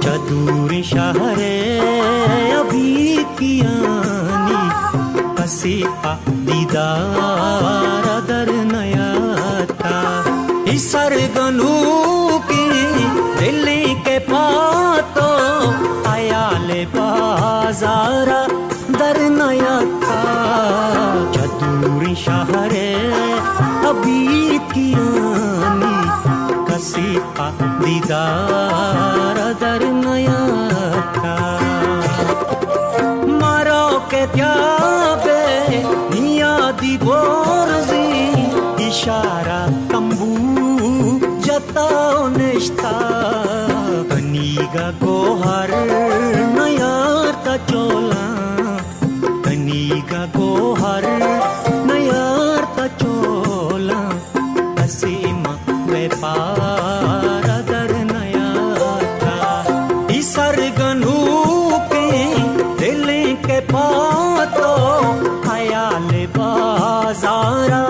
चतुर शहरे अभी कियानी कसी दीदार दर नयाता इसर गनु की दिल्ली के पातो आयाले बाजारा दर नयाता चतुर शहरे अभी कियानी कसी दीदार दर नयाता मारो के त्याबे नियादी बोरजी इशारा तंबू जताओ निष्ठा कनीगा गोहर नयाता चोला कनीगा गोहर नयाता चोला असीमा व्यापार दर नयाता इसर गनु के दिल के पातो आयाले बाजारा